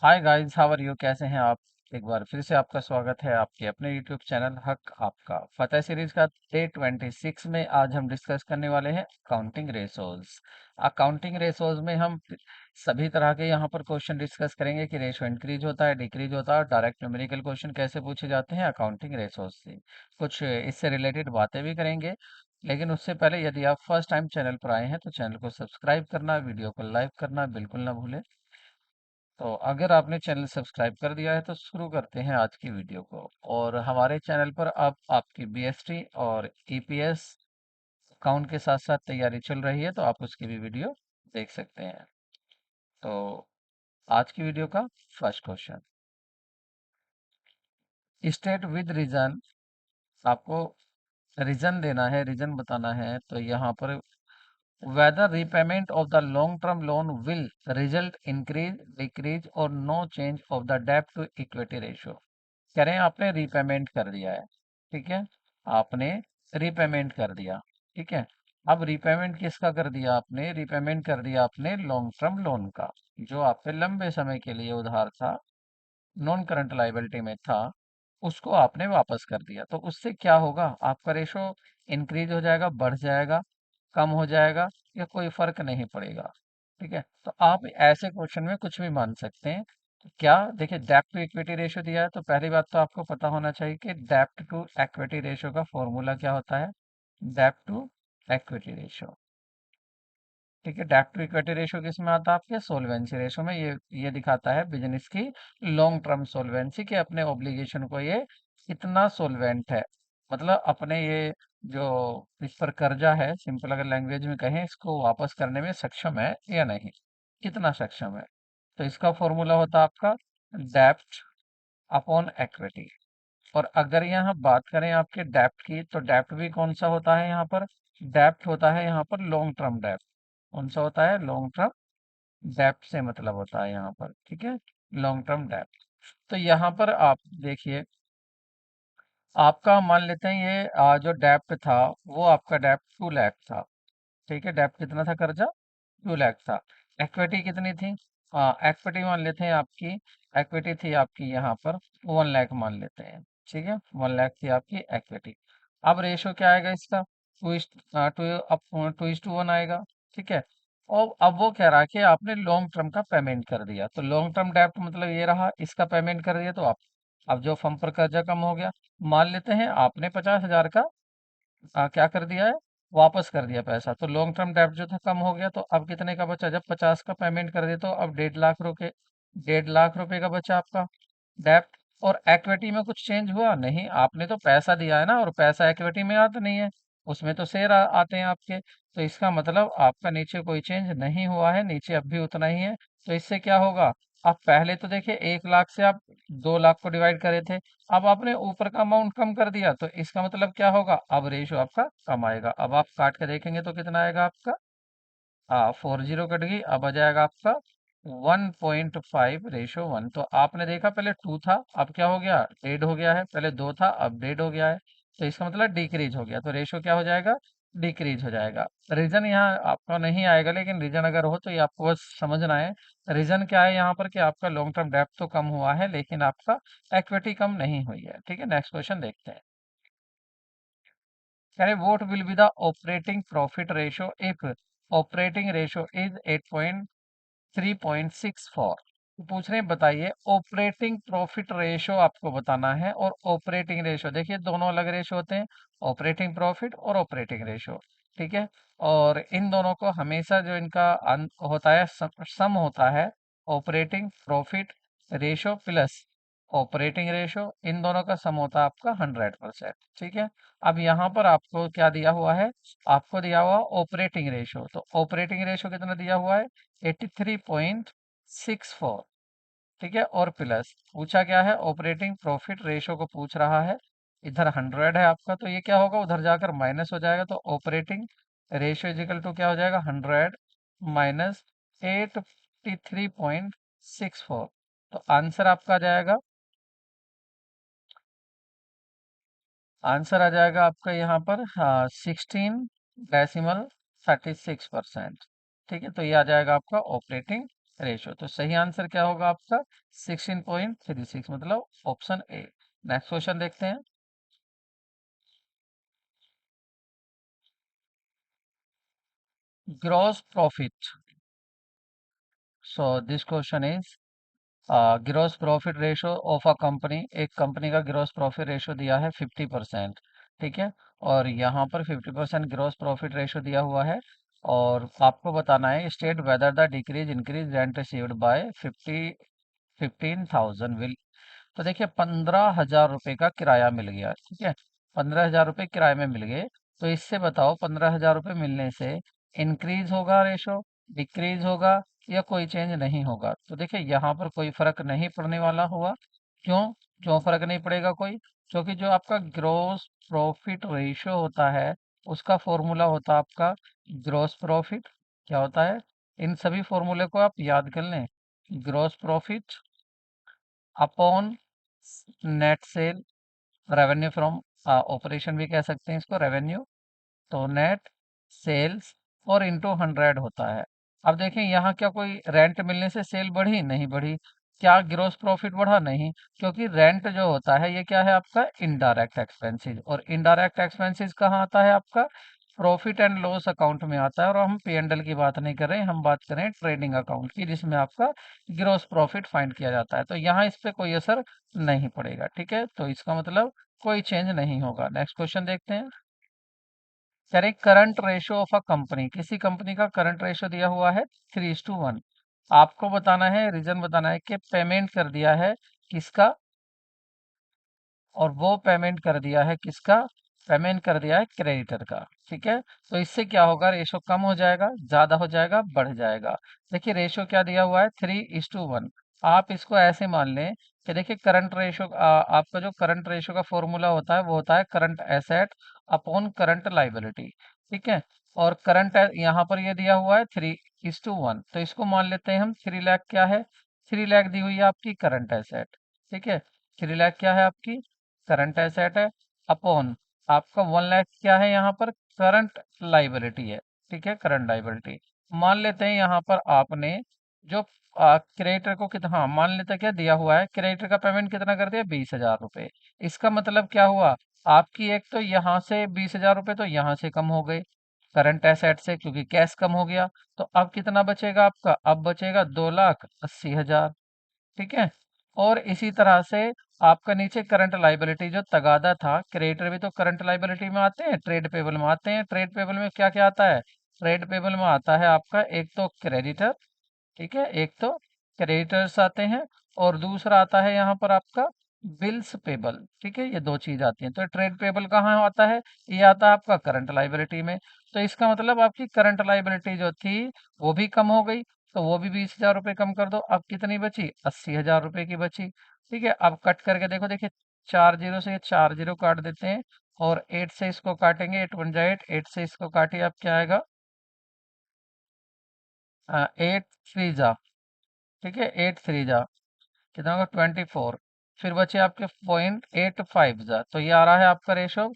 Hi guys, how are you? कैसे हैं आप? एक बार फिर से आपका स्वागत है आपके अपने यूट्यूब चैनल हक आपका फतेह सीरीज का डे 26 में। आज हम डिस्कस करने वाले हैं अकाउंटिंग रेशोज। अकाउंटिंग रेशोज में हम सभी तरह के यहाँ पर क्वेश्चन डिस्कस करेंगे कि रेशो इंक्रीज होता है, डिक्रीज होता है, और डायरेक्ट न्यूमेरिकल क्वेश्चन कैसे पूछे जाते हैं अकाउंटिंग रेशोज से। कुछ इससे रिलेटेड बातें भी करेंगे। लेकिन उससे पहले यदि आप फर्स्ट टाइम चैनल पर आए हैं तो चैनल को सब्सक्राइब करना, वीडियो को लाइक करना बिल्कुल ना भूलें। तो अगर आपने चैनल सब्सक्राइब कर दिया है तो शुरू करते हैं आज की वीडियो को। और हमारे चैनल पर अब आपकी बीएसटी और ईपीएस अकाउंट के साथ साथ तैयारी चल रही है, तो आप उसकी भी वीडियो देख सकते हैं। तो आज की वीडियो का first question, state with reason. आपको रीजन देना है, रीजन बताना है। तो यहाँ पर whether repayment of the long term loan will result increase, decrease or no change of the debt to equity ratio। कह रहे हैं आपने रीपेमेंट कर दिया है, ठीक है। आपने रीपेमेंट कर दिया, ठीक है। अब रीपेमेंट किसका कर दिया आपने? रीपेमेंट कर दिया आपने लॉन्ग टर्म लोन का, जो आप पे लंबे समय के लिए उधार था, नॉन करंट लाइबिलिटी में था, उसको आपने वापस कर दिया। तो उससे क्या होगा? आपका रेशो इंक्रीज हो जाएगा, बढ़ जाएगा, कम हो जाएगा, या कोई फर्क नहीं पड़ेगा, ठीक है। तो आप ऐसे क्वेश्चन में कुछ भी मान सकते हैं। तो क्या देखिए, डेब्ट टू इक्विटी रेशियो दिया है, तो पहली बात तो आपको पता होना चाहिए कि डेब्ट टू इक्विटी रेशियो का फॉर्मूला क्या होता है। डेब्ट टू इक्विटी रेशियो, ठीक है। डेब्ट टू इक्विटी रेशियो किस में आता है? आपके सोल्वेंसी रेशियो में। ये दिखाता है बिजनेस की लॉन्ग टर्म सोल्वेंसी, कि अपने ऑब्लिगेशन को ये कितना सोल्वेंट है, मतलब अपने ये जो इस पर कर्जा है, सिंपल अगर लैंग्वेज में कहें, इसको वापस करने में सक्षम है या नहीं, कितना सक्षम है। तो इसका फॉर्मूला होता है आपका डेब्ट अपॉन इक्विटी। और अगर यहाँ बात करें आपके डेब्ट की, तो डेब्ट भी कौन सा होता है यहाँ पर? डेब्ट होता है यहाँ पर लॉन्ग टर्म डेब्ट। कौन सा होता है? लॉन्ग टर्म डेप्थ से मतलब होता है यहाँ पर, ठीक है, लॉन्ग टर्म डेप्थ। तो यहाँ पर आप देखिए, आपका मान लेते हैं ये जो डेप्थ था, वो आपका डेप्थ 2 लाख था, ठीक है। डेप्थ कितना था? कर्जा 2 लाख था। इक्विटी कितनी थी? इक्विटी मान लेते हैं आपकी, इक्विटी थी आपकी यहाँ पर 1 लाख मान लेते हैं, ठीक है। 1 लाख थी आपकी इक्विटी। अब रेशो क्या आएगा इसका? टू इज टू वन आएगा, ठीक है। और अब वो कह रहा है कि आपने लॉन्ग टर्म का पेमेंट कर दिया, तो लॉन्ग टर्म डेब्ट मतलब ये रहा, इसका पेमेंट कर दिया, तो आप अब जो फर्म पर कर्जा कम हो गया। मान लेते हैं आपने 50,000 का क्या कर दिया है? वापस कर दिया पैसा, तो लॉन्ग टर्म डेब्ट जो था कम हो गया। तो अब कितने का बचा? जब 50 का पेमेंट कर दिया, तो अब 1.5 लाख रुपए, 1.5 लाख रुपए का बचा आपका डेब्ट। और इक्विटी में कुछ चेंज हुआ नहीं? आपने तो पैसा दिया है ना, और पैसा इक्विटी में आता नहीं है, उसमें तो शेयर आते हैं आपके। तो इसका मतलब आपका नीचे कोई चेंज नहीं हुआ है, नीचे अब भी उतना ही है। तो इससे क्या होगा? आप पहले तो देखिए 1 लाख से आप 2 लाख को डिवाइड करे थे, अब आपने ऊपर का अमाउंट कम कर दिया, तो इसका मतलब क्या होगा? अब रेशो आपका कम आएगा। अब आप काट के देखेंगे तो कितना आएगा आपका? 4 जीरो कट गई, अब आ जाएगा आपका 1.5:1। तो आपने देखा पहले 2 था, अब क्या हो गया? डेढ़ हो गया है। पहले 2 था, अब डेढ़ हो गया है। तो इसका मतलब डिक्रीज हो गया, तो रेशो क्या हो जाएगा? डिक्रीज हो जाएगा। रीजन यहाँ आपका नहीं आएगा, लेकिन रीजन अगर हो तो ये आपको बस समझना है। रीजन क्या है यहाँ पर? कि आपका लॉन्ग टर्म डेब्ट तो कम हुआ है, लेकिन आपका इक्विटी कम नहीं हुई है, ठीक है। नेक्स्ट क्वेश्चन देखते हैं। कह रहे what will be the operating profit ratio if operating ratio is 3.64। तो पूछ रहे हैं बताइए, ऑपरेटिंग प्रॉफिट रेशो आपको बताना है, और ऑपरेटिंग रेशो देखिए दोनों अलग रेशो होते हैं, ऑपरेटिंग प्रॉफिट और ऑपरेटिंग रेशो, ठीक है। और इन दोनों को हमेशा जो इनका होता है, सम होता है, operating profit ratio plus operating ratio, इन दोनों का सम होता है आपका 100%, ठीक है। अब यहाँ पर आपको क्या दिया हुआ है? आपको दिया हुआ ऑपरेटिंग रेशो, तो ऑपरेटिंग रेशो कितना दिया हुआ है? 83.64, ठीक है। और प्लस पूछा क्या है? ऑपरेटिंग प्रॉफिट रेशो को पूछ रहा है। इधर 100 है आपका, तो ये क्या होगा? उधर जाकर माइनस हो जाएगा, तो ऑपरेटिंग रेशो इजिकल टू क्या हो जाएगा? 100 माइनस 83.64। तो आंसर आपका आ जाएगा, आंसर आ जाएगा आपका यहाँ पर 16.36%, ठीक है। तो ये आ जाएगा आपका ऑपरेटिंग रेशो। तो सही आंसर क्या होगा आपका? 16.36, मतलब ऑप्शन ए। नेक्स्ट क्वेश्चन देखते हैं। Gross profit. So this question is gross profit ratio of a company. एक कंपनी का ग्रॉस प्रॉफिट रेशो दिया है 50%। ठीक है। और यहाँ पर 50% ग्रॉस प्रॉफिट रेशो दिया हुआ है। और आपको बताना है state whether the decrease increase rent received by 15,000 will. तो देखिए 15,000 रुपये का किराया मिल गया। ठीक है। 15,000 रुपये किराए में मिल गए। तो इससे बताओ 15,000 रुपये मिलने से इंक्रीज होगा रेशो, डिक्रीज होगा, या कोई चेंज नहीं होगा? तो देखिए यहाँ पर कोई फर्क नहीं पड़ने वाला हुआ। क्यों? क्यों फर्क नहीं पड़ेगा कोई? क्योंकि जो आपका ग्रोस प्रॉफिट रेशो होता है, उसका फॉर्मूला होता है आपका ग्रोस प्रॉफिट। क्या होता है? इन सभी फॉर्मूले को आप याद कर लें। Gross profit upon net sale, revenue from operation भी कह सकते हैं इसको, रेवेन्यू। तो नेट सेल्स और इंटू 100 होता है। अब देखें यहाँ क्या कोई रेंट मिलने से सेल बढ़ी? नहीं बढ़ी। क्या ग्रोस प्रॉफिट बढ़ा? नहीं, क्योंकि रेंट जो होता है ये क्या है आपका? Indirect expenses. और इनडायरेक्ट एक्सपेंसेस कहाँ आता है आपका? प्रॉफिट एंड लॉस अकाउंट में आता है। और हम पी एंड एल की बात नहीं कर रहे हैं, हम बात कर रहे हैं ट्रेडिंग अकाउंट की, जिसमें आपका ग्रोस प्रॉफिट फाइंड किया जाता है। तो यहाँ इस पे कोई असर नहीं पड़ेगा। ठीक है। तो इसका मतलब कोई चेंज नहीं होगा। नेक्स्ट क्वेश्चन देखते हैं। कह रहे current ratio of a company. किसी कंपनी का करंट रेशो दिया हुआ है 3:1। आपको बताना है, रीजन बताना है कि पेमेंट कर दिया है किसका, और वो पेमेंट कर दिया है किसका? पेमेंट कर दिया है क्रेडिटर का। ठीक है। तो इससे क्या होगा? रेशो कम हो जाएगा, ज्यादा हो जाएगा, बढ़ जाएगा? देखिए रेशो क्या दिया हुआ है? 3:1। आप इसको ऐसे मान लें कि देखिए करंट रेशो, आपका जो करंट रेशो का फॉर्मूला होता है वो होता है current asset upon current liability. ठीक है। और करंट यहाँ पर ये दिया हुआ है 3:1, तो इसको मान लेते हैं हम 3 लाख। क्या है? 3 लाख दी हुई है आपकी करंट एसेट। ठीक है। 3 लाख क्या है आपकी? करंट एसेट है। अपॉन आपका 1 लाख क्या है यहाँ पर? करंट लाइबिलिटी है। ठीक है, करंट लाइबिलिटी। मान लेते हैं यहाँ पर आपने जो क्रेडिटर को कितना, हाँ मान लेते हैं क्या दिया हुआ है, क्रेडिटर का पेमेंट कितना कर दिया? 20,000 रुपये। इसका मतलब क्या हुआ? आपकी एक तो यहाँ से 20,000 रुपये तो यहाँ से कम हो गए करंट एसेट से, क्योंकि कैश कम हो गया। तो अब कितना बचेगा आपका? अब बचेगा 2,80,000। ठीक है। और इसी तरह से आपका नीचे करंट लाइबिलिटी जो तगादा था, क्रेडिटर भी तो करंट लाइबिलिटी में आते हैं, ट्रेड पेबल में आते हैं। ट्रेड पेबल में क्या क्या आता है? ट्रेड पेबल में आता है आपका एक तो क्रेडिटर। ठीक है, एक तो क्रेडिटर्स आते हैं, और दूसरा आता है यहाँ पर आपका बिल्स पेबल। ठीक है, ये दो चीज आती हैं। तो ट्रेड पेबल कहाँ आता है? ये आता है आपका करंट लाइबिलिटी में। तो इसका मतलब आपकी करंट लाइबिलिटी जो थी वो भी कम हो गई। तो वो भी 20,000 रुपये कम कर दो। अब कितनी बची? 80,000 रुपये की बची। ठीक है। अब कट करके देखो, देखिए 4 जीरो से ये 4 जीरो काट देते हैं, और 8 से इसको काटेंगे, 8 1 जा 8, 8 से इसको काटिए, अब क्या आएगा? 8 3 जा। ठीक है, 8 3 जा कितना होगा? 24। फिर बचे आपके 0.85 जा, तो ये आ रहा है आपका रेशो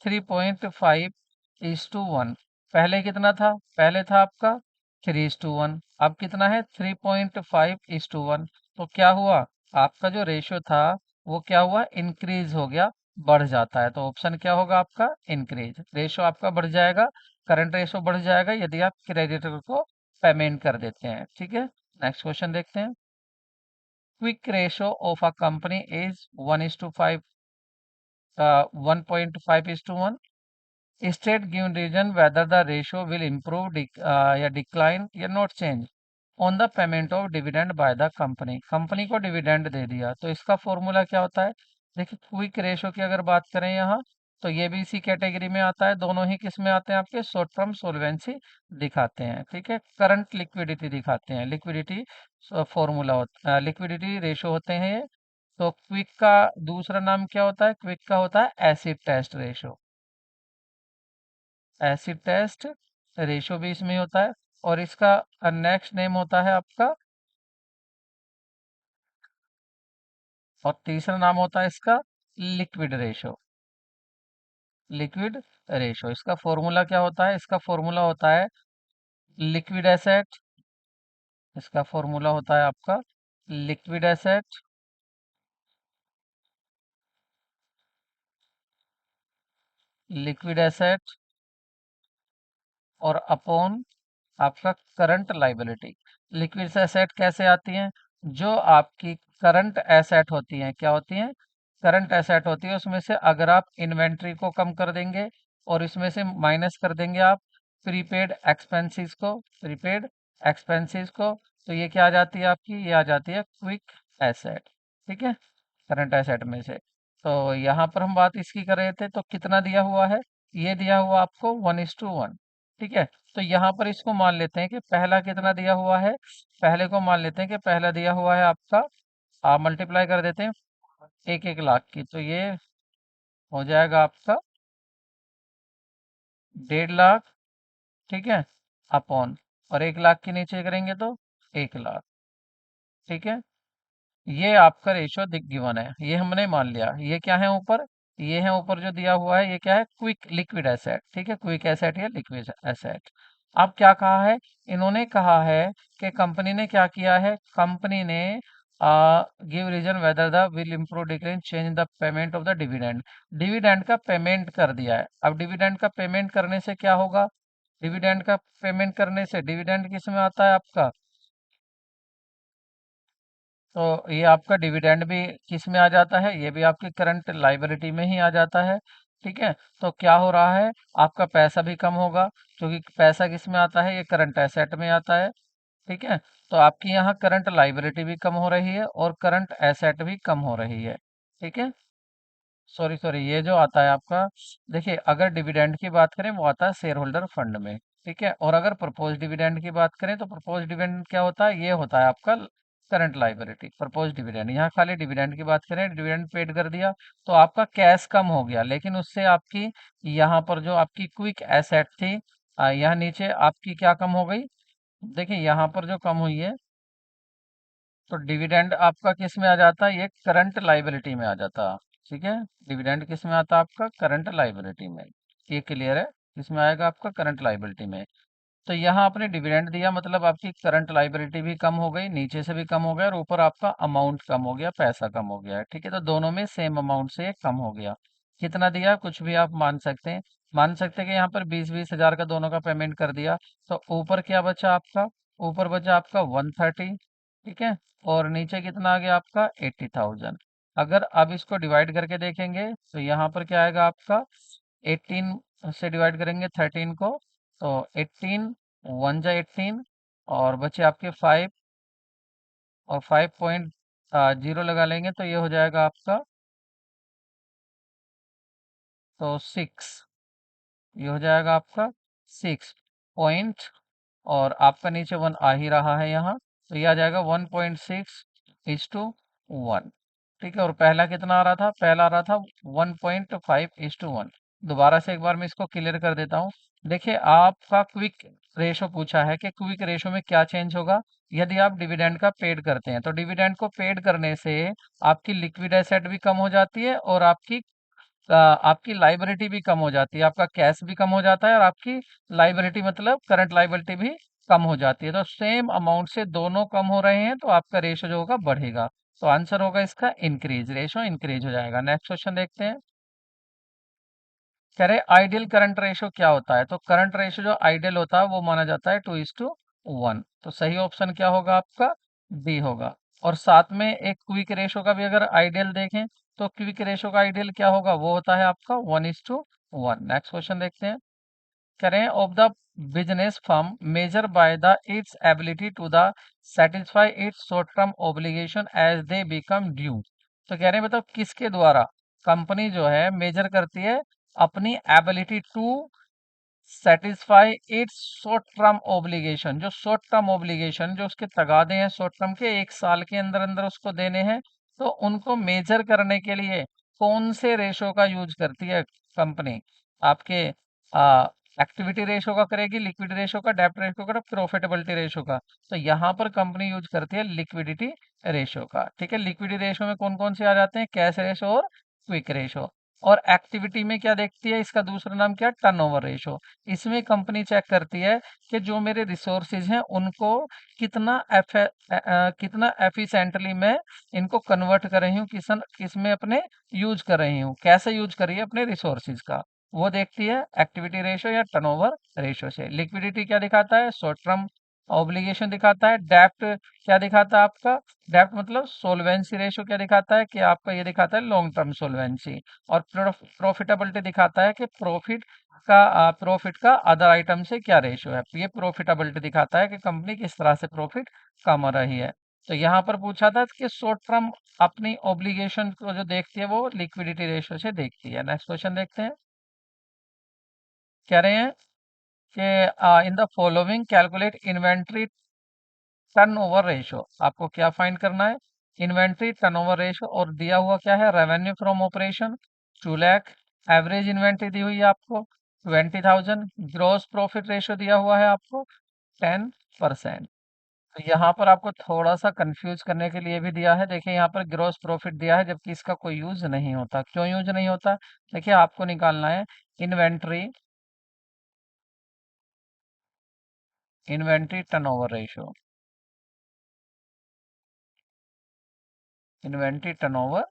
3.5:1। पहले कितना था? पहले था आपका 3:1। अब कितना है? 3.5:1। तो क्या हुआ? आपका जो रेशो था वो क्या हुआ? इंक्रीज हो गया, बढ़ जाता है। तो ऑप्शन क्या होगा आपका? इंक्रीज। रेशो आपका बढ़ जाएगा, करंट रेशो बढ़ जाएगा यदि आप क्रेडिटर को पेमेंट कर देते हैं। ठीक है। नेक्स्ट क्वेश्चन देखते हैं। Quick ratio of a company is 1:5, 1.5:1. State given reason whether the ratio will improve, या decline या not change on the payment of dividend by the company. Company को डिविडेंड दे दिया, तो इसका फॉर्मूला क्या होता है? देखिए क्विक रेशो की अगर बात करें यहाँ, तो ये भी इसी कैटेगरी में आता है। दोनों ही किस में आते हैं? आपके शॉर्ट टर्म सोल्वेंसी दिखाते हैं। ठीक है, करंट लिक्विडिटी दिखाते हैं। लिक्विडिटी फॉर्मूला होता है, लिक्विडिटी रेशो होते हैं ये। तो क्विक का दूसरा नाम क्या होता है? क्विक का होता है acid test ratio. Acid test ratio भी इसमें होता है। और इसका नेक्स्ट नेम होता है आपका, और तीसरा नाम होता है इसका लिक्विड रेशो। लिक्विड रेशो, इसका फॉर्मूला क्या होता है? इसका फॉर्मूला होता है लिक्विड एसेट इसका फॉर्मूला होता है आपका लिक्विड एसेट लिक्विड एसेट और अपॉन आपका करंट लाइबिलिटी। लिक्विड एसेट कैसे आती हैं? जो आपकी करंट एसेट होती हैं, क्या होती हैं? करंट एसेट होती है। उसमें से अगर आप इन्वेंट्री को कम कर देंगे और इसमें से माइनस कर देंगे आप प्रीपेड एक्सपेंसेस को, तो ये क्या आ जाती है आपकी? ये आ जाती है क्विक एसेट। ठीक है, करंट एसेट में से। तो यहाँ पर हम बात इसकी कर रहे थे, तो कितना दिया हुआ है? ये दिया हुआ आपको 1:1। ठीक है, तो यहाँ पर इसको मान लेते हैं कि पहला कितना दिया हुआ है। पहले को मान लेते हैं कि पहला दिया हुआ है आपका, आप मल्टीप्लाई कर देते हैं 1-1 लाख की, तो ये हो जाएगा आपका 1.5 लाख। ठीक है, अपॉन, और 1 लाख के नीचे करेंगे तो 1 लाख। ठीक है, ये आपका रेशियो दिख गिवन है, ये हमने मान लिया। ये क्या है ऊपर? ये है ऊपर जो दिया हुआ है, ये क्या है? Quick liquid asset. ठीक है, क्विक एसेट या लिक्विड एसेट। अब क्या कहा है? इन्होंने कहा है कि कंपनी ने क्या किया है? कंपनी ने give reason whether the will improve decline change the payment of the dividend. Dividend का पेमेंट कर दिया है। अब डिविडेंड का पेमेंट करने से क्या होगा? डिविडेंड का पेमेंट करने से, डिविडेंड किस में आता है आपका? तो ये आपका डिविडेंड भी किस में आ जाता है? ये भी आपकी करंट लाइबिलिटी में ही आ जाता है। ठीक है, तो क्या हो रहा है? आपका पैसा भी कम होगा, क्योंकि पैसा किस में आता है? ये करंट एसेट में आता है। ठीक है, तो आपकी यहाँ करंट लाइबिलिटी भी कम हो रही है और करंट एसेट भी कम हो रही है। ठीक है, सॉरी सॉरी, ये जो आता है आपका, देखिए अगर डिविडेंड की बात करें वो आता है शेयर होल्डर फंड में। ठीक है, और अगर प्रपोज डिविडेंड की बात करें तो प्रपोज डिविडेंड क्या होता है? ये होता है आपका करंट लाइबिलिटी, प्रपोज डिविडेंड। यहाँ खाली डिविडेंड की बात करें, डिविडेंड पेड कर दिया तो आपका कैश कम हो गया, लेकिन उससे आपकी यहाँ पर जो आपकी क्विक एसेट थी, यहाँ नीचे आपकी क्या कम हो गई? देखिए यहाँ पर जो कम हुई है, तो डिविडेंड आपका किस में आ जाता है? ये करंट लाइबिलिटी में आ जाता। ठीक है, डिविडेंड किस में आता है? आपका करंट लाइबिलिटी में। ये क्लियर है? किस में आएगा? आपका करंट लाइबिलिटी में। तो यहाँ आपने डिविडेंड दिया, मतलब आपकी करंट लाइबिलिटी भी कम हो गई, नीचे से भी कम हो गया, और ऊपर आपका अमाउंट कम हो गया, पैसा कम हो गया है। ठीक है, तो दोनों में सेम अमाउंट से कम हो गया। कितना दिया? कुछ भी आप मान सकते हैं। मान सकते हैं कि यहाँ पर 20-20 हज़ार का दोनों का पेमेंट कर दिया, तो ऊपर क्या बचा आपका? ऊपर बचा आपका 130। ठीक है, और नीचे कितना आ गया आपका? 80,000। अगर अब इसको डिवाइड करके देखेंगे तो यहाँ पर क्या आएगा आपका? 18 से डिवाइड करेंगे 13 को, तो 18 1 जा 18, और बचे आपके 5, और 5.0 लगा लेंगे तो ये हो जाएगा आपका, तो 6, ये हो जाएगा आपका 6 पॉइंट, और आपका नीचे 1 आ ही रहा है यहाँ, तो ये आ जाएगा 1.6:1। ठीक है, और पहला कितना आ रहा था? पहला आ रहा था 1.5:1। दोबारा से एक बार मैं इसको क्लियर कर देता हूँ। देखिए आपका क्विक रेशो पूछा है कि क्विक रेशो में क्या चेंज होगा। यदि आप डिविडेंड का पेड करते हैं, तो डिविडेंड को पेड करने से आपकी लिक्विड एसेट भी कम हो जाती है, और आपकी लाइबिलिटी भी कम हो जाती है, आपका कैश भी कम हो जाता है, और आपकी लाइबिलिटी मतलब करंट लाइबिलिटी भी कम हो जाती है। तो सेम अमाउंट से दोनों कम हो रहे हैं, तो आपका रेशो जो होगा बढ़ेगा। तो आंसर होगा इसका इंक्रीज, रेशो इंक्रीज हो जाएगा। नेक्स्ट क्वेश्चन देखते हैं। कह रहे आइडियल करंट रेशो क्या होता है? तो करंट रेशो जो आइडियल होता है वो माना जाता है 2:1। तो सही ऑप्शन क्या होगा आपका? डी होगा। और साथ में एक क्विक रेशो का भी अगर आइडियल देखें, तो क्विक रेशो का आइडियल क्या होगा? वो होता है आपका 1:1। नेक्स्ट क्वेश्चन देखते हैं। करें of the business firm measure by the its ability to the satisfy its short term obligation as they become due. तो कह रहे हैं मतलब किसके द्वारा कंपनी जो है मेजर करती है अपनी ability to satisfy its short term obligation, जो शॉर्ट टर्म ऑब्लिगेशन जो उसके तगादे हैं शॉर्ट टर्म के, 1 साल के अंदर अंदर उसको देने हैं, तो उनको मेजर करने के लिए कौन से रेशो का यूज करती है कंपनी? आपके एक्टिविटी रेशो का करेगी, लिक्विड रेशो का, डेब्ट रेशो का, प्रॉफिटेबिलिटी रेशो का। तो यहाँ पर कंपनी यूज करती है लिक्विडिटी रेशो का। ठीक है, लिक्विडिटी रेशो में कौन कौन से आ जाते हैं? कैश रेशो और क्विक रेशो। और एक्टिविटी में क्या देखती है, इसका दूसरा नाम क्या है, टर्नओवर रेशो। इसमें कंपनी चेक करती है कि जो मेरे रिसोर्सेज हैं उनको कितना एफिशिएंटली मैं इनको कन्वर्ट कर रही हूँ, किस में अपने यूज कर रही हूँ, कैसे यूज कर रही है अपने रिसोर्सेज का, वो देखती है एक्टिविटी रेशो या टर्नओवर रेशो से। लिक्विडिटी क्या दिखाता है, शॉर्ट टर्म ऑब्लिगेशन दिखाता है। डेप्ट क्या दिखाता है आपका, डेप्ट मतलब सोल्वेंसी रेशो क्या दिखाता है कि आपका ये दिखाता है लॉन्ग टर्म सोल्वेंसी। और प्रॉफिटेबिलिटी दिखाता है कि प्रॉफिट का अदर आइटम से क्या रेशो है। ये प्रॉफिटेबिलिटी दिखाता है कि कंपनी किस तरह से प्रॉफिट कमा रही है। तो यहाँ पर पूछा था कि शॉर्ट टर्म अपनी ऑब्लिगेशन को जो देखती है वो लिक्विडिटी रेशो से देखती है। नेक्स्ट क्वेश्चन देखते हैं। कह रहे हैं कि in the following calculate inventory turnover ratio. आपको क्या फाइंड करना है, इन्वेंट्री टर्नओवर रेशो। और दिया हुआ क्या है, revenue from operation 2 lakh, average inventory दी हुई है आपको 20,000, ग्रॉस प्रॉफिट रेशो दिया हुआ है आपको 10%। तो यहाँ पर आपको थोड़ा सा कंफ्यूज करने के लिए भी दिया है। देखिए यहाँ पर ग्रॉस प्रॉफिट दिया है जबकि इसका कोई यूज नहीं होता। क्यों यूज नहीं होता, देखिए आपको निकालना है inventory inventory turnover ratio, inventory turnover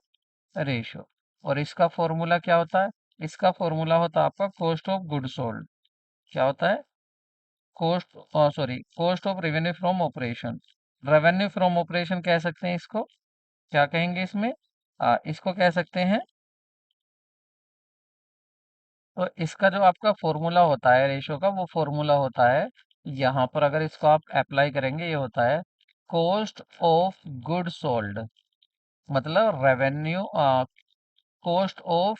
ratio. और इसका फॉर्मूला क्या होता है, इसका फॉर्मूला होता है आपका कॉस्ट ऑफ गुड सोल्ड। क्या होता है, cost of revenue from operation. Revenue from operation कह सकते हैं इसको, क्या कहेंगे इसमें, इसको कह सकते हैं। तो इसका जो आपका फॉर्मूला होता है रेशो का, वो फॉर्मूला होता है, यहाँ पर अगर इसको आप अप्लाई करेंगे, ये होता है कॉस्ट ऑफ गुड सोल्ड, मतलब cost of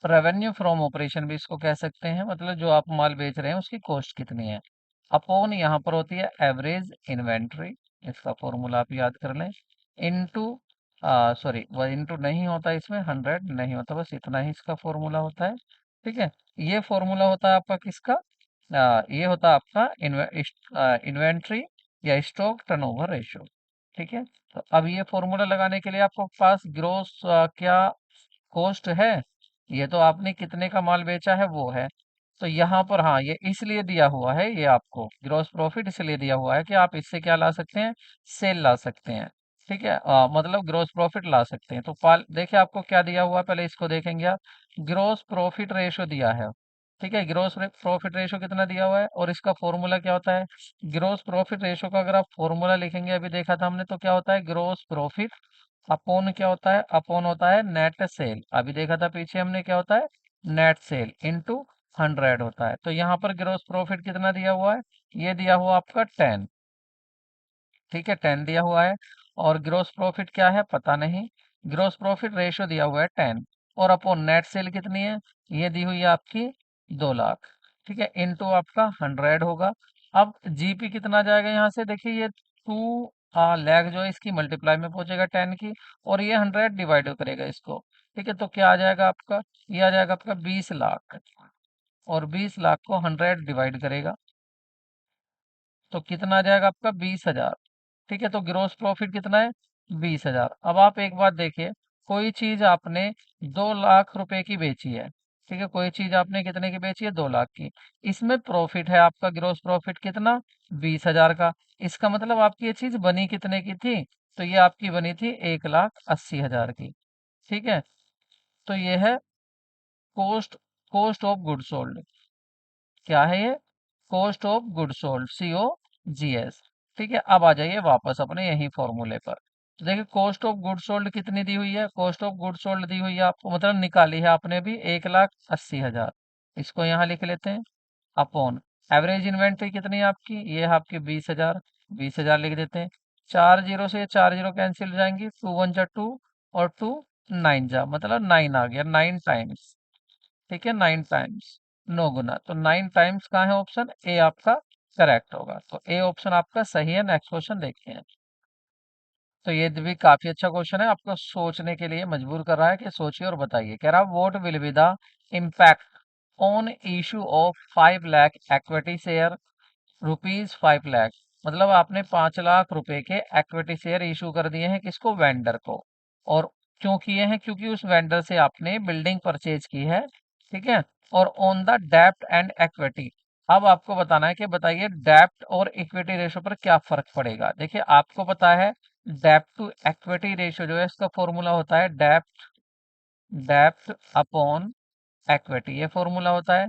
revenue from operation भी इसको कह सकते हैं, मतलब जो आप माल बेच रहे हैं उसकी कॉस्ट कितनी है, अपॉन यहाँ पर होती है एवरेज इन्वेंट्री। इसका फॉर्मूला आप याद कर लें, इनटू सॉरी वह इनटू नहीं होता, इसमें 100 नहीं होता, बस इतना ही इसका फॉर्मूला होता है। ठीक है, ये फॉर्मूला होता है आपका किसका, ये होता है आपका इन्वेंट्री या स्टॉक टर्नओवर रेशो। ठीक है, तो अब ये फॉर्मूला लगाने के लिए आपको पास ग्रोस क्या कॉस्ट है, ये तो आपने कितने का माल बेचा है वो है। तो यहाँ पर हाँ, ये इसलिए दिया हुआ है, ये आपको ग्रॉस प्रॉफिट इसलिए दिया हुआ है कि आप इससे क्या ला सकते हैं, सेल ला सकते हैं। ठीक है, मतलब ग्रॉस प्रॉफिट ला सकते हैं। तो पाल देखिए आपको क्या दिया हुआ है, पहले इसको देखेंगे आप, ग्रॉस प्रॉफिट रेशो दिया है। ठीक है, ग्रॉस प्रॉफिट रेशो कितना दिया हुआ है और इसका फॉर्मूला क्या होता है। ग्रॉस प्रॉफिट रेशो का अगर आप फॉर्मूला लिखेंगे, अभी देखा था हमने, तो क्या होता है, ग्रॉस प्रॉफिट अपोन क्या होता है, अपोन होता है नेट सेल। अभी देखा था पीछे हमने, क्या होता है, नेट सेल इनटू 100 होता है। तो यहाँ पर ग्रॉस प्रॉफिट कितना दिया हुआ है, ये दिया हुआ आपका 10। ठीक है, 10 दिया हुआ है। और ग्रॉस प्रॉफिट क्या है पता नहीं, ग्रॉस प्रॉफिट रेशो दिया हुआ है 10, और अपॉन नेट सेल कितनी है, ये दी हुई है आपकी 2 लाख। ठीक है, इनटू आपका 100 होगा। अब जीपी कितना जाएगा यहाँ से, देखिए ये 2 लाख जो है इसकी मल्टीप्लाई में पहुंचेगा 10 की, और ये 100 डिवाइड करेगा इसको। ठीक है, तो क्या आ जाएगा आपका, ये आ जाएगा आपका 20 लाख, और 20 लाख को 100 डिवाइड करेगा तो कितना आ जाएगा आपका 20,000। ठीक है, तो ग्रोस प्रॉफिट कितना है, 20,000। अब आप एक बात देखिए, कोई चीज आपने 2 लाख रुपए की बेची है। ठीक है, कोई चीज आपने कितने की बेची है, 2 लाख की। इसमें प्रॉफिट है आपका ग्रोस प्रॉफिट कितना, 20,000 का। इसका मतलब आपकी ये चीज बनी कितने की थी, तो ये आपकी बनी थी 1,80,000 की। ठीक है, तो ये है cost cost of good sold. क्या है ये, cost of good sold, COGS। ठीक है, अब आ जाइए वापस अपने यही फॉर्मूले पर। तो देखिए कॉस्ट ऑफ गुड सोल्ड कितनी दी हुई है, कॉस्ट ऑफ गुड सोल्ड दी हुई है आपको, मतलब निकाली है आपने भी 1,80,000। इसको यहाँ लिख लेते हैं, अपॉन एवरेज इन्वेंट्री कितनी है आपकी, ये है आपकी 20,000। 20,000 लिख देते हैं, 4 जीरो से 4 जीरो कैंसिल हो जाएंगी, 2 1 जा 2, और 2 9 जा, मतलब 9 आ गया, 9 टाइम्स। ठीक है, 9 टाइम्स, 9 गुना, तो 9 टाइम्स कहाँ है, ऑप्शन ए आपका करेक्ट होगा। तो ए ऑप्शन आपका सही है। नेक्स्ट क्वेश्चन देखते हैं। तो ये भी काफी अच्छा क्वेश्चन है, आपको सोचने के लिए मजबूर कर रहा है कि सोचिए और बताइए। कह रहा है what will be the impact on issue of 5 lakh equity share ₹5 lakh. मतलब आपने 5 लाख रुपए के इक्विटी शेयर इशू कर दिए हैं, किसको, वेंडर को। और क्यों किए हैं? क्योंकि उस वेंडर से आपने बिल्डिंग परचेज की है, ठीक है। और ऑन द डेप्ट एंड इक्विटी, अब आपको बताना है कि बताइए डेप्ट और इक्विटी रेशो पर क्या फर्क पड़ेगा। देखिए आपको पता है डेप्ट टू इक्विटी रेशो जो है इसका फॉर्मूला होता है डेप्ट डेप्ट अपॉन इक्विटी, ये फॉर्मूला होता है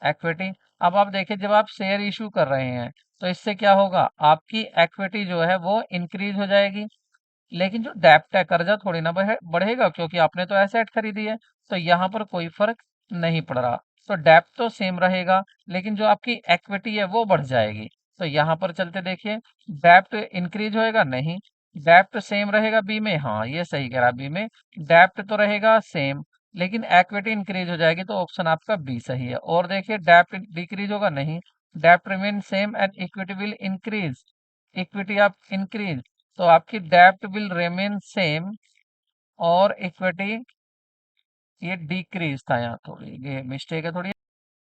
इक्विटी। अब आप देखिए जब आप शेयर इशू कर रहे हैं तो इससे क्या होगा, आपकी इक्विटी जो है वो इंक्रीज हो जाएगी। लेकिन जो डेप्ट है, कर्जा थोड़ी ना बढ़ेगा, क्योंकि आपने तो एसेट खरीदी है। तो यहाँ पर कोई फर्क नहीं पड़ रहा। तो डेप्ट तो सेम रहेगा, लेकिन जो आपकी इक्विटी है वो बढ़ जाएगी। तो यहाँ पर चलते देखिए, डेप्ट इंक्रीज होएगा नहीं, डेप्ट सेम रहेगा बी में। हाँ ये सही कह रहा, बी में डेप्ट तो रहेगा सेम, लेकिन इक्विटी इंक्रीज हो जाएगी, तो ऑप्शन आपका बी सही है। और देखिए डेप्ट डिक्रीज होगा नहीं, डेप्ट remain same and equity will increase, equity आप इंक्रीज, तो आपकी डेप्ट विल रिमेन सेम और इक्विटी ये डिक्रीज था, यहाँ थोड़ी ये मिस्टेक है थोड़ी।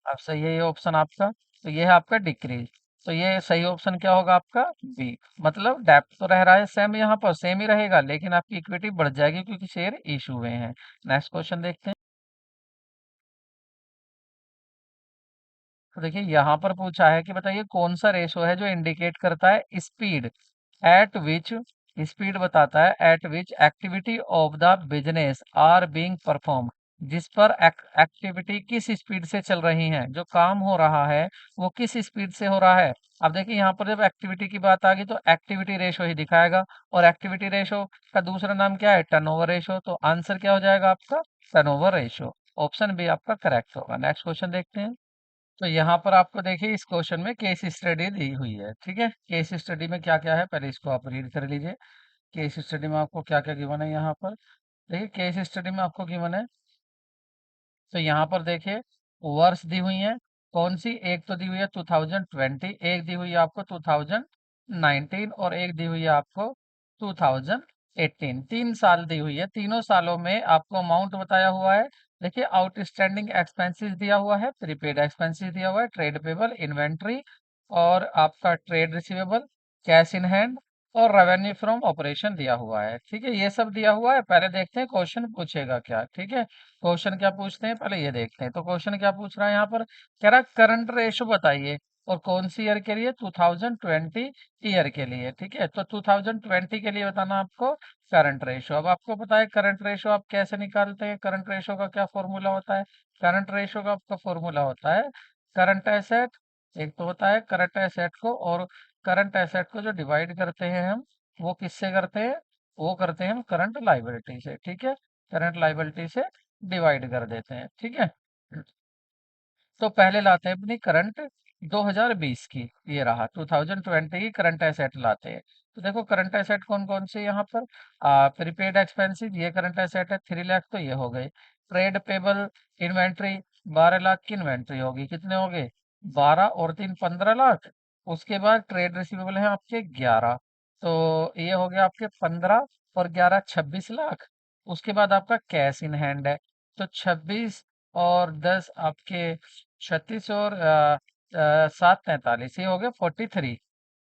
अब सही है ये ऑप्शन आपका, तो ये है आपका डिक्रीज। तो ये सही ऑप्शन क्या होगा आपका, बी। मतलब डेप्ट तो रह रहा है सेम, यहाँ पर सेम ही रहेगा, लेकिन आपकी इक्विटी बढ़ जाएगी क्योंकि शेयर इशू हुए हैं। नेक्स्ट क्वेश्चन देखते हैं। तो देखिए यहाँ पर पूछा है कि बताइए कौन सा रेशो है जो इंडिकेट करता है स्पीड एट विच, स्पीड बताता है at which activity of the business are being perform, जिस पर एक्टिविटी किस स्पीड से चल रही है, जो काम हो रहा है वो किस स्पीड से हो रहा है। अब देखिए यहाँ पर जब एक्टिविटी की बात आ गई तो एक्टिविटी रेशो ही दिखाएगा, और एक्टिविटी रेशो का दूसरा नाम क्या है, टर्नओवर रेशो। तो आंसर क्या हो जाएगा आपका, टर्नओवर रेशो। ऑप्शन बी आपका करेक्ट होगा। नेक्स्ट क्वेश्चन देखते हैं। तो यहाँ पर आपको देखिए इस क्वेश्चन में केस स्टडी दी हुई है, ठीक है। केस स्टडी में क्या क्या है पहले इसको आप रीड कर लीजिए। केस स्टडी में आपको क्या क्या गिवन है यहाँ पर। देखिए केस स्टडी में आपको गिवन है, तो यहाँ पर देखिए वर्ष दी हुई है, कौन सी, एक तो दी हुई है 2020, एक दी हुई है आपको 2019, और एक दी हुई है आपको 2018। 3 साल दी हुई है, तीनों सालों में आपको अमाउंट बताया हुआ है। देखिए आउटस्टैंडिंग एक्सपेंसेस दिया हुआ है, प्रीपेड एक्सपेंसेस दिया हुआ है, ट्रेड पेबल, इन्वेंट्री, और आपका trade receivable, cash in hand, और रेवेन्यू फ्रॉम ऑपरेशन दिया हुआ है। ठीक है, ये सब दिया हुआ है। पहले देखते हैं क्वेश्चन पूछेगा क्या, ठीक है। क्वेश्चन क्या पूछते हैं पहले ये देखते हैं। तो क्वेश्चन क्या पूछ रहा है यहाँ पर, कह रहा है करंट रेशो बताइए, और कौन सी ईयर के लिए, 2020 ईयर के लिए, ठीक है। तो 2020 के लिए बताना आपको करंट रेशो। अब आपको पता है करंट रेशो आप कैसे निकालते हैं, करंट रेशो का क्या फॉर्मूला होता है। करंट रेशो का आपका फॉर्मूला होता है करंट एसेट, एक तो होता है करंट एसेट को, और करंट एसेट को जो डिवाइड करते हैं हम, वो किससे करते हैं, वो करते हैं हम करंट लाइबिलिटी से, ठीक है। करंट लाइबिलिटी से डिवाइड कर देते हैं, ठीक है। तो पहले लाते हैं अपनी करंट 2020 की, ये रहा 2020 की करंट एसेट लाते हैं। तो देखो करंट एसेट कौन कौन से यहाँ पर, प्रीपेड एक्सपेंसिव ये करंट एसेट है 3 लाख, तो ये हो गए। ट्रेड पेबल इन्वेंट्री 12 लाख की इन्वेंट्री होगी, कितने हो गए 12 और 3 15 लाख। उसके बाद ट्रेड रिसीवेबल है आपके 11, तो ये हो गया आपके 15 और 11 26 लाख। उसके बाद आपका कैश इन हैंड है, तो 26 और 10 आपके 36 और 7 43, ये हो गया 43।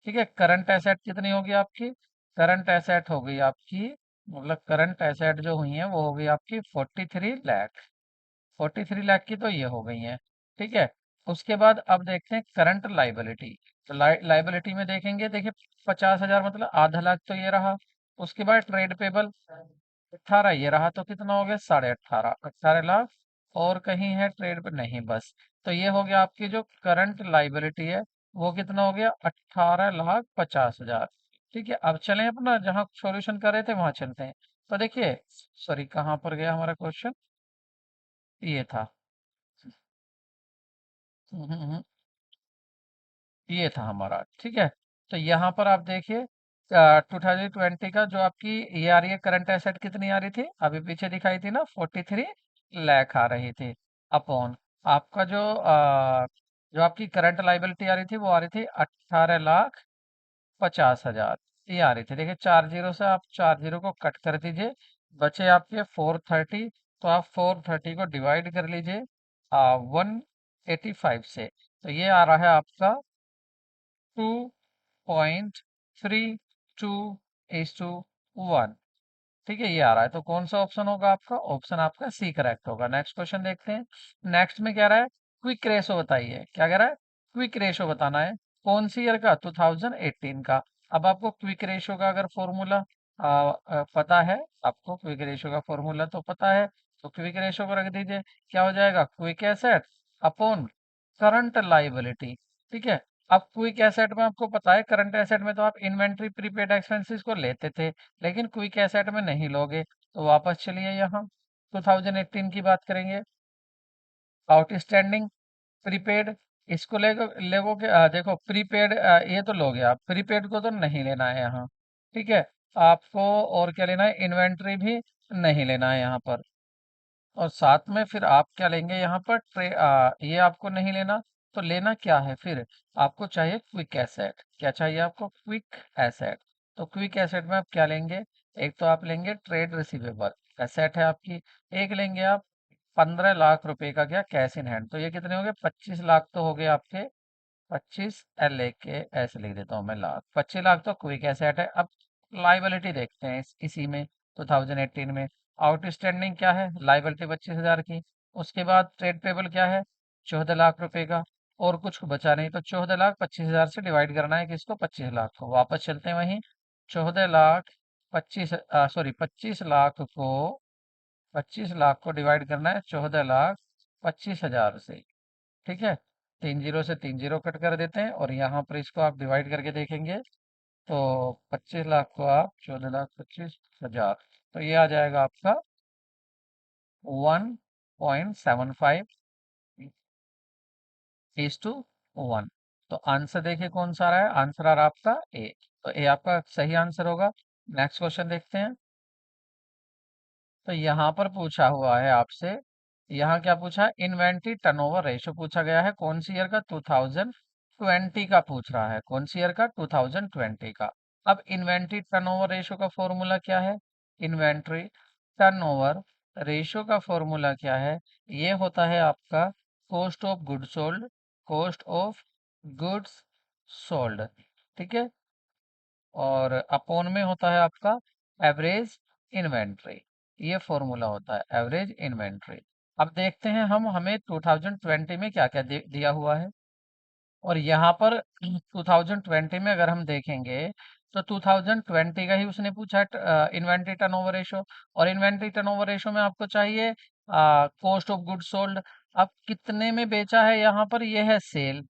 ठीक है, करंट एसेट कितनी होगी आपकी, करंट एसेट हो गई आपकी, मतलब करंट एसेट जो हुई है वो हो गई आपकी 43 लाख, 43 लाख की तो ये हो गई है, ठीक है। उसके बाद अब देखते हैं करंट लाइबिलिटी। तो लाइबिलिटी में देखेंगे, देखिए 50,000 मतलब आधा लाख, तो ये रहा। उसके बाद ट्रेड पेबल 18, ये रहा, तो कितना हो गया 18.5, 18 लाख। और कहीं है ट्रेड पे नहीं, बस। तो ये हो गया आपकी जो करंट लाइबिलिटी है, वो कितना हो गया 18,50,000। ठीक है, अब चलें अपना जहाँ सॉल्यूशन कर रहे थे वहां चलते हैं। तो देखिए, सॉरी कहाँ पर गया हमारा क्वेश्चन, ये था, हम्म, हम्म, हम्म, ये था हमारा, ठीक है। तो यहाँ पर आप देखिए 2020 का जो आपकी ये आ रही है करंट एसेट, कितनी आ रही थी अभी पीछे दिखाई थी ना, 43 लाख आ रही थी, अपॉन आपका जो आपकी करंट लाइबिलिटी आ रही थी वो आ रही थी 18,50,000, ये आ रही थी। देखिए 4 जीरो से आप 4 जीरो को कट कर दीजिए, बचे आपके 430, तो आप 430 को डिवाइड कर लीजिए 185 से, तो ये आ रहा है आपका 2.32 इज टू 1। ठीक है, ये आ रहा है, तो कौन सा ऑप्शन होगा आपका? ऑप्शन आपका सी करेक्ट होगा। नेक्स्ट क्वेश्चन देखते हैं। नेक्स्ट में क्या रहा है? क्विक रेशो बताइए। क्या कह रहा है? क्विक रेशो बताना है। कौन सी ईयर का? 2018 का। अब आपको क्विक रेशो का अगर फॉर्मूला पता है, आपको क्विक रेशो का फॉर्मूला तो पता है, तो क्विक रेशो को रख दीजिए। क्या हो जाएगा? Quick asset upon current liability. ठीक है। अब क्विक एसेट में आपको पता है, करंट एसेट में तो आप इन्वेंट्री प्रीपेड एक्सपेंसेस को लेते थे, लेकिन क्विक एसेट में नहीं लोगे। तो वापस चलिए, यहाँ 2018 की बात करेंगे। आउटस्टैंडिंग प्रीपेड, इसको लेगोगे। देखो प्रीपेड ये तो लोगे आप, प्रीपेड को तो नहीं लेना है यहाँ। ठीक है। आपको और क्या लेना है? इन्वेंट्री भी नहीं लेना है यहाँ पर। और साथ में फिर आप क्या लेंगे यहाँ पर? ये आपको नहीं लेना। तो लेना क्या है फिर? आपको चाहिए क्विक एसेट। क्या चाहिए आपको? Quick asset. तो क्विक एसेट में आप क्या लेंगे? एक तो आप लेंगे ट्रेड रिसीवेबल, एसेट है आपकी। एक लेंगे आप 15 लाख रुपए का क्या? Cash in hand. तो ये कितने हो गए? 25 लाख तो हो गए आपके। 25 लेके ऐसे लिख देता हूँ मैं, लाख। 25 लाख तो क्विक एसेट है। अब लाइबिलिटी देखते हैं इसी में 2018 में। आउटस्टैंडिंग क्या है? लाइबिलिटी 25 हजार की। उसके बाद ट्रेड पेबल क्या है? 14 लाख रुपए का। और कुछ बचा नहीं, तो 14 लाख 25 हजार से डिवाइड करना है किसको? 25 लाख को। वापस चलते हैं वहीं। 14 लाख 25 को डिवाइड करना है 14 लाख 25 हजार से। ठीक है। 3 जीरो से 3 जीरो कट कर देते हैं, और यहाँ पर इसको आप डिवाइड करके देखेंगे, तो 25 लाख को आप 14 लाख 25 हजार, तो ये आ जाएगा आपका 1.75 इज टू 1। तो आंसर देखिए कौन सा आ रहा है? आंसर आ रहा है आपका ए। तो ए आपका सही आंसर होगा। नेक्स्ट क्वेश्चन देखते हैं। तो यहाँ पर पूछा हुआ है आपसे, यहाँ क्या पूछा है? इन्वेंट्री टर्नओवर रेशो पूछा गया है। कौन सी ईयर का? 2020 का पूछ रहा है। कौन सी ईयर का? 2020 का। अब इन्वेंट्री टर्नओवर रेशो का फॉर्मूला क्या है? इन्वेंट्री टर्नओवर रेशो का फॉर्मूला क्या है? ये होता है आपका cost of goods sold. Cost of goods sold. ठीक है। और अपोन में होता है आपका एवरेज इन्वेंट्री। ये फॉर्मूला होता है एवरेज इन्वेंट्री। अब देखते हैं हम, हमें 2020 में क्या क्या दिया हुआ है। और यहाँ पर 2020 में अगर हम देखेंगे, तो 2020 का ही उसने पूछा है, इन्वेंट्री टर्नओवर रेशो। और इन्वेंट्री टर्नओवर रेशो में आपको चाहिए कॉस्ट ऑफ गुड्स सोल्ड। अब कितने में बेचा है यहाँ पर? ये है सेल।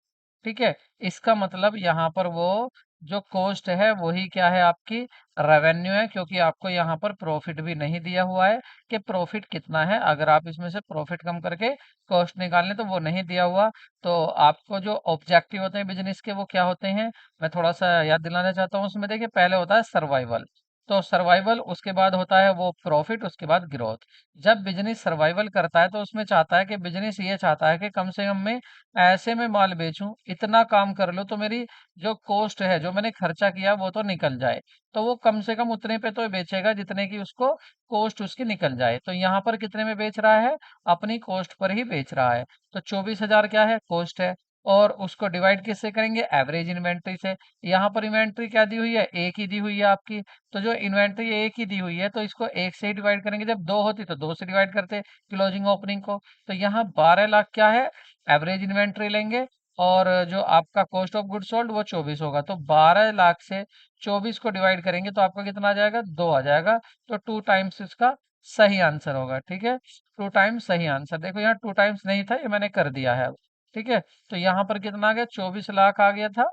ठीक है। इसका मतलब यहाँ पर वो जो कॉस्ट है वही क्या है? आपकी रेवेन्यू है, क्योंकि आपको यहाँ पर प्रॉफिट भी नहीं दिया हुआ है कि प्रॉफिट कितना है। अगर आप इसमें से प्रॉफिट कम करके कॉस्ट निकालने, तो वो नहीं दिया हुआ। तो आपको जो ऑब्जेक्टिव होते हैं बिजनेस के, वो क्या होते हैं? मैं थोड़ा सा याद दिलाना चाहता हूँ। उसमें देखिए, पहले होता है सर्वाइवल। तो सर्वाइवल, उसके बाद होता है वो प्रॉफिट, उसके बाद ग्रोथ। जब बिजनेस सर्वाइवल करता है, तो उसमें चाहता है कि बिजनेस ये चाहता है कि कम से कम मैं ऐसे में माल बेचूं, इतना काम कर लो, तो मेरी जो कॉस्ट है, जो मैंने खर्चा किया, वो तो निकल जाए। तो वो कम से कम उतने पे तो बेचेगा जितने की उसको कॉस्ट उसकी निकल जाए। तो यहाँ पर कितने में बेच रहा है? अपनी कॉस्ट पर ही बेच रहा है। तो 24 हजार क्या है? कॉस्ट है। और उसको डिवाइड किससे करेंगे? एवरेज इन्वेंट्री से। यहाँ पर इन्वेंट्री क्या दी हुई है? एक ही दी हुई है आपकी। तो जो इन्वेंट्री एक ही दी हुई है, तो इसको एक से ही डिवाइड करेंगे। जब दो होती तो दो से डिवाइड करते क्लोजिंग ओपनिंग को। तो यहाँ 12 लाख क्या है? एवरेज इन्वेंट्री लेंगे। और जो आपका कॉस्ट ऑफ गुड सोल्ड वो 24 होगा। तो 12 लाख से 24 को डिवाइड करेंगे, तो आपका कितना आ जाएगा? 2 आ जाएगा। तो 2 टाइम्स इसका सही आंसर होगा। ठीक है। 2 टाइम्स सही आंसर। देखो यहाँ 2 टाइम्स नहीं था, ये मैंने कर दिया है अब। ठीक है। तो यहाँ पर कितना आ गया? 24 लाख आ गया था।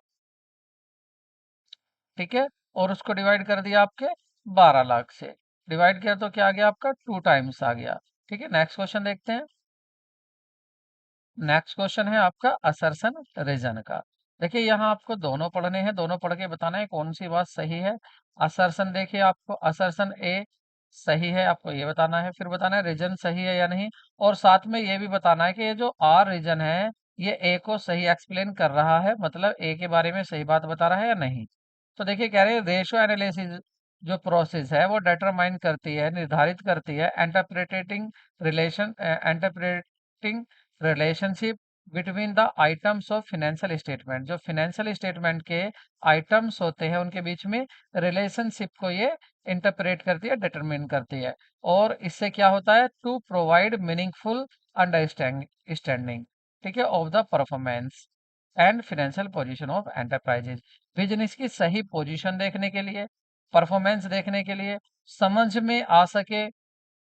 ठीक है। और उसको डिवाइड कर दिया आपके 12 लाख से। डिवाइड किया तो क्या आ गया आपका? 2 टाइम्स आ गया। ठीक है। नेक्स्ट क्वेश्चन देखते हैं। नेक्स्ट क्वेश्चन है आपका असर्शन रीजन का। देखिए, यहाँ आपको दोनों पढ़ने हैं, दोनों पढ़ के बताना है कौन सी बात सही है। असर्शन देखिए, आपको असर्शन ए सही है, आपको ये बताना है। फिर बताना है रीजन सही है या नहीं। और साथ में ये भी बताना है कि ये जो आर रीजन है, ये ए को सही एक्सप्लेन कर रहा है, मतलब ए के बारे में सही बात बता रहा है या नहीं। तो देखिए, कह रहे हैं रेशो एनालिसिस जो प्रोसेस है, वो डिटरमाइन करती है, निर्धारित करती है interpreting relationship between the items of financial statement, जो फिनेंशियल स्टेटमेंट के आइटम्स होते हैं उनके बीच में रिलेशनशिप को ये इंटरप्रेट करती है, डिटरमिन करती है। और इससे क्या होता है, टू प्रोवाइड मीनिंगफुल अंडरस्टैंडिंग, ठीक है, of the performance and financial position of enterprises. Business की सही पोजीशन देखने के लिए, परफॉर्मेंस देखने के लिए, समझ में आ सके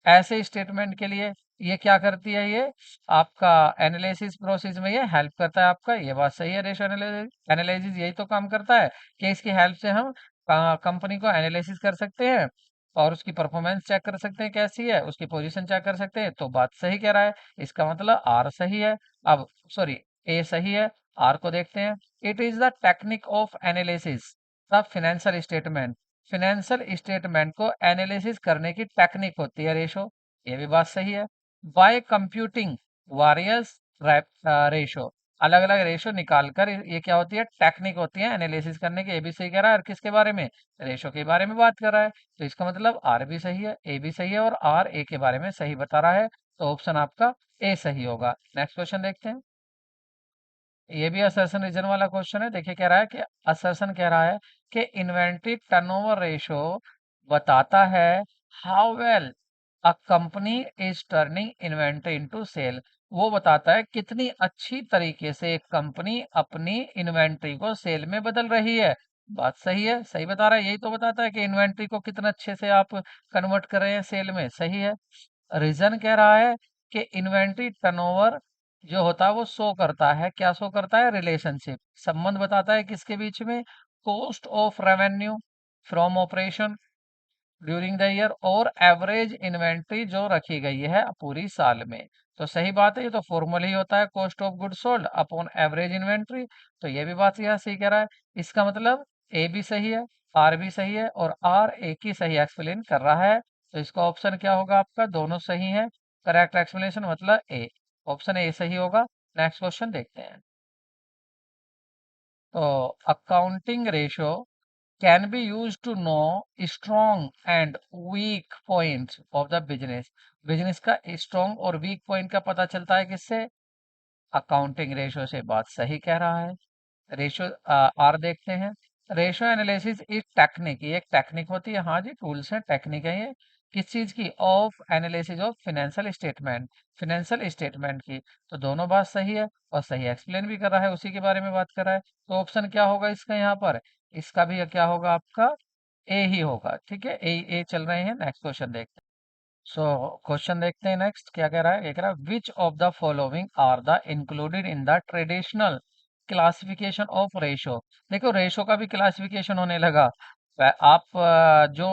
ऐसे स्टेटमेंट के लिए ये क्या करती है, ये आपका एनालिसिस प्रोसेस में ये हेल्प करता है आपका। ये बात सही है, रेशो एनालिसिस यही तो काम करता है कि इसकी हेल्प से हम कंपनी को एनालिसिस कर सकते हैं और उसकी परफॉर्मेंस चेक कर सकते हैं कैसी है, उसकी पोजीशन चेक कर सकते हैं। तो बात सही कह रहा है, इसका मतलब आर सही है। अब सॉरी, ए सही है। आर को देखते हैं। It is the technique of analysis the financial statement. Financial statement को एनालिसिस करने की टेक्निक होती है रेशो। ये भी बात सही है। बाय कंप्यूटिंग वारियस रेशो, अलग अलग रेशो निकालकर ये क्या होती है, टेक्निक होती है एनालिसिस करने की। ए भी सही कह रहा है, और किसके बारे में, रेशो के बारे में बात कर रहा है। तो इसका मतलब आर भी सही है, ए भी सही है, और आर ए के बारे में सही बता रहा है। तो ऑप्शन आपका ए सही होगा। नेक्स्ट क्वेश्चन देखते हैं। ये भी असर्शन रीजन वाला क्वेश्चन है। देखिए कह रहा है कि असर्शन कह रहा है कि इन्वेंट्री टर्नओवर रेशो बताता है how well a company is turning inventory into sale. वो बताता है कितनी अच्छी तरीके से एक कंपनी अपनी इन्वेंट्री को सेल में बदल रही है। बात सही है, सही बता रहा है। यही तो बताता है कि इन्वेंट्री को कितना अच्छे से आप कन्वर्ट कर रहे हैं सेल में। सही है। रीजन कह रहा है कि इन्वेंट्री टर्नओवर जो होता है वो शो करता है, क्या शो करता है, रिलेशनशिप, संबंध बताता है किसके बीच में, cost of revenue from operation during the year और एवरेज इन्वेंट्री जो रखी गई है पूरी साल में। तो सही बात है, ये तो फॉर्मूला ही होता है cost of good sold upon average inventory. तो ये भी बात यहाँ सही कह रहा है। इसका मतलब ए भी सही है, आर भी सही है, और आर ए की सही एक्सप्लेन कर रहा है। तो इसका ऑप्शन क्या होगा आपका, दोनों सही है। करेक्ट एक्सप्लेनेशन मतलब ए, ऑप्शन ए सही होगा। नेक्स्ट क्वेश्चन देखते हैं। तो accounting ratio can be used to know strong and weak points of the business। Business का स्ट्रॉन्ग और वीक पॉइंट का पता चलता है किससे, अकाउंटिंग रेशो से। बात सही कह रहा है। रेशो आर देखते हैं। रेशो एनालिसिस इज टेक्निक, ये एक टेक्निक होती है। हाँ जी, टूल्स हैं, टेक्निक है ये। किस चीज की, of analysis of financial statement, financial statement की। तो दोनों बात सही है, और सही एक्सप्लेन भी कर रहा है, उसी के बारे में बात कर रहा है। तो ऑप्शन क्या होगा इसका यहाँ पर, इसका भी क्या होगा आपका, ए ही होगा। ठीक है, ए चल रहे हैं। नेक्स्ट क्वेश्चन देखते हैं। सो क्वेश्चन देखते हैं नेक्स्ट क्या कह रहा है। कह रहा है which of the following are the included in the traditional classification of ratio. देखो रेशो का भी क्लासिफिकेशन होने लगा। आप जो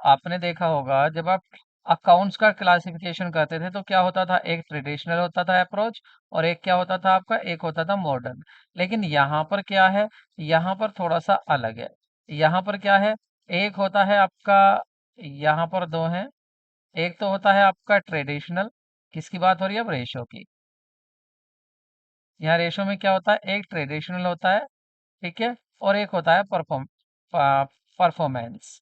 आपने देखा होगा, जब आप अकाउंट्स का क्लासिफिकेशन करते थे तो क्या होता था, एक ट्रेडिशनल होता था अप्रोच, और एक क्या होता था आपका, एक होता था मॉडर्न। लेकिन यहाँ पर क्या है, यहाँ पर थोड़ा सा अलग है। यहाँ पर क्या है, एक होता है आपका, यहाँ पर दो हैं। एक तो होता है आपका ट्रेडिशनल, किसकी बात हो रही है, अब रेशो की। यहाँ रेशो में क्या होता है, एक ट्रेडिशनल होता है, ठीक है, और एक होता है परफॉर्मेंस।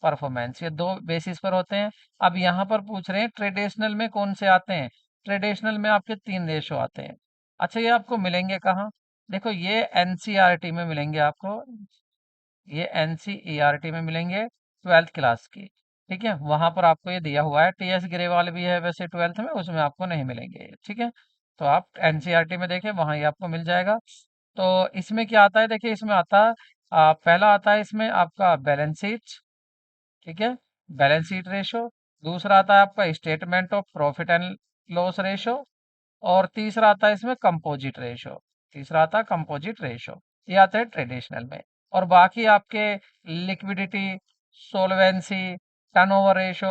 परफॉर्मेंस, ये दो बेसिस पर होते हैं। अब यहाँ पर पूछ रहे हैं ट्रेडिशनल में कौन से आते हैं। ट्रेडिशनल में आपके तीन रेशो आते हैं। अच्छा, ये आपको मिलेंगे कहाँ, देखो ये एनसीईआरटी में मिलेंगे आपको। ये एनसीईआरटी में मिलेंगे, ट्वेल्थ क्लास की। ठीक है, वहां पर आपको ये दिया हुआ है। टीएस ग्रेवाल भी है वैसे ट्वेल्थ में, उसमें आपको नहीं मिलेंगे। ठीक है, तो आप एनसीईआरटी में देखें, वहां ये आपको मिल जाएगा। तो इसमें क्या आता है, देखिए इसमें आता है पहला आता है इसमें आपका बैलेंस शीट। ठीक है, बैलेंस शीट रेशो। दूसरा आता है आपका statement of profit and loss ratio. और तीसरा आता है इसमें कंपोजिट रेशो। तीसरा आता है कंपोजिट रेशो। ये आता है ट्रेडिशनल में। और बाकी आपके लिक्विडिटी, सोलवेंसी, टर्नओवर रेशो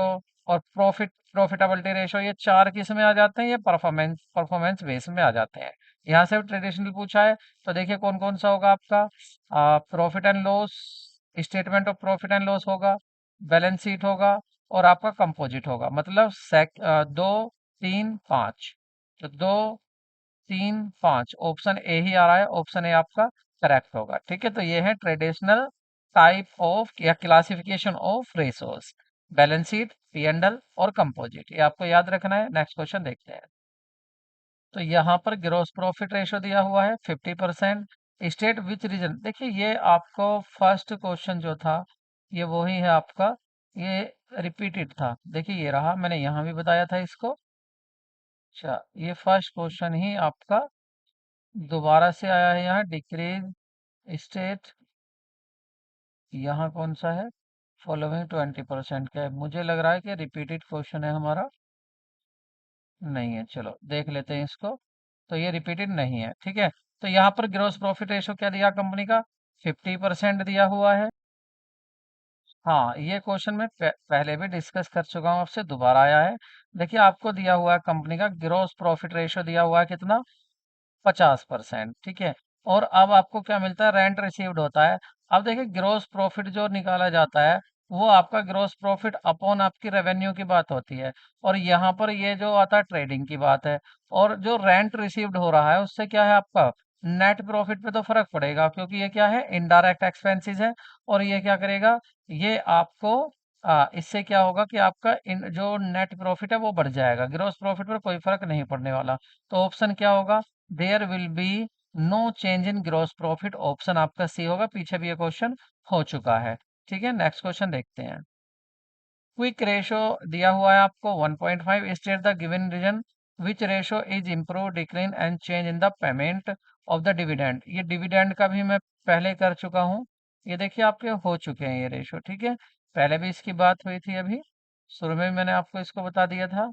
और प्रॉफिटेबिलिटी रेशो, ये चार किस में आ जाते हैं, ये परफॉर्मेंस परफॉर्मेंस बेस में आ जाते हैं। यहाँ से ट्रेडिशनल पूछा है, तो देखिए कौन कौन सा होगा आपका, profit and loss, statement of profit and loss होगा, बैलेंस शीट होगा, और आपका कंपोजिट होगा। मतलब दो, तीन, पाँच। तो दो, तीन, पाँच, ऑप्शन ए ही आ रहा है। ऑप्शन ए आपका करेक्ट होगा। ठीक है, तो ये है ट्रेडिशनल टाइप ऑफ या classification of ratios, balance sheet, P and L और कंपोजिट। ये आपको याद रखना है। नेक्स्ट क्वेश्चन देखते हैं। तो यहाँ पर ग्रोस प्रॉफिट रेशो दिया हुआ है 50%। स्टेट विच रीजन, देखिए ये आपको फर्स्ट क्वेश्चन जो था ये वही है आपका, ये रिपीटेड था। देखिए ये रहा, मैंने यहाँ भी बताया था इसको। अच्छा, ये फर्स्ट क्वेश्चन ही आपका दोबारा से आया है यहाँ, डिक्रीज स्टेट, यहाँ कौन सा है, फॉलोइंग 20% का है। मुझे लग रहा है कि रिपीटेड क्वेश्चन है हमारा, नहीं है। चलो देख लेते हैं इसको। तो ये रिपीटेड नहीं है, ठीक है। तो यहाँ पर ग्रोस प्रॉफिट रेशो क्या दिया कंपनी का, 50% दिया हुआ है। हाँ, ये क्वेश्चन मैं पहले भी डिस्कस कर चुका हूँ आपसे, दोबारा आया है। देखिए आपको दिया हुआ है कंपनी का ग्रोस प्रॉफिट रेशो दिया हुआ है कितना, 50%, ठीक है। और अब आपको क्या मिलता है, रेंट रिसीव्ड होता है। अब देखिए ग्रोस प्रॉफिट जो निकाला जाता है वो आपका ग्रोस प्रॉफिट अपॉन आपकी रेवेन्यू की बात होती है, और यहाँ पर ये जो आता है ट्रेडिंग की बात है। और जो रेंट रिसीव्ड हो रहा है उससे क्या है आपका नेट प्रॉफिट पे तो फर्क पड़ेगा, क्योंकि ये क्या है, इनडायरेक्ट एक्सपेंसेस है। और ये क्या करेगा, ये आपको इससे क्या होगा कि आपका जो नेट प्रॉफिट है वो बढ़ जाएगा, ग्रोस प्रॉफिट पर कोई फर्क नहीं पड़ने वाला। तो ऑप्शन क्या होगा, there will be no change in gross profit, option आपका सी होगा। पीछे भी ये क्वेश्चन हो चुका है, ठीक है। नेक्स्ट क्वेश्चन देखते हैं। क्विक रेशो दिया हुआ है आपको 1.5, state the given reason which ratio is improve decline and change in the payment of the dividend. ये डिविडेंड का भी मैं पहले कर चुका हूँ, ये देखिए आपके हो चुके हैं ये रेशो, ठीक है। पहले भी इसकी बात हुई थी, अभी शुरू में मैंने आपको इसको बता दिया था।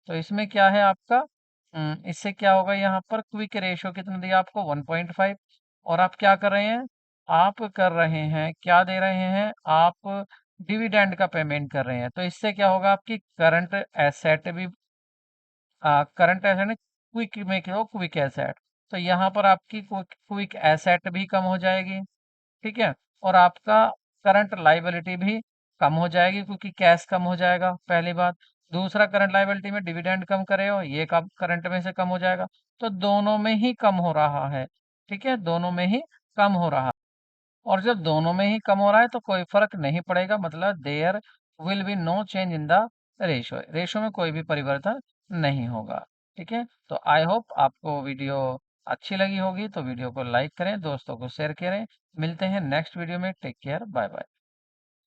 तो इसमें क्या है आपका, इससे क्या होगा, यहाँ पर क्विक रेशो कितना दिया आपको 1.5, और आप क्या कर रहे हैं, आप कर रहे हैं क्या दे रहे हैं, आप डिविडेंड का पेमेंट कर रहे हैं। तो इससे क्या होगा, आपकी करंट एसेट भी, करंट एसेट क्विक में क्या हो, क्विक एसेट, तो यहाँ पर आपकी क्विक एसेट भी कम हो जाएगी, ठीक है। और आपका करंट लाइबिलिटी भी कम हो जाएगी, क्योंकि कैश कम हो जाएगा, पहली बात। दूसरा, करंट लाइबिलिटी में डिविडेंड कम करे हो, ये कम करंट में से कम हो जाएगा। तो दोनों में ही कम हो रहा है, ठीक है, दोनों में ही कम हो रहा है। और जब दोनों में ही कम हो रहा है तो कोई फर्क नहीं पड़ेगा, मतलब there will be no change in the ratio, ratio में कोई भी परिवर्तन नहीं होगा, ठीक है। तो आई होप आपको वीडियो अच्छी लगी होगी, तो वीडियो को लाइक करें, दोस्तों को शेयर करें। मिलते हैं नेक्स्ट वीडियो में, टेक केयर, बाय बाय।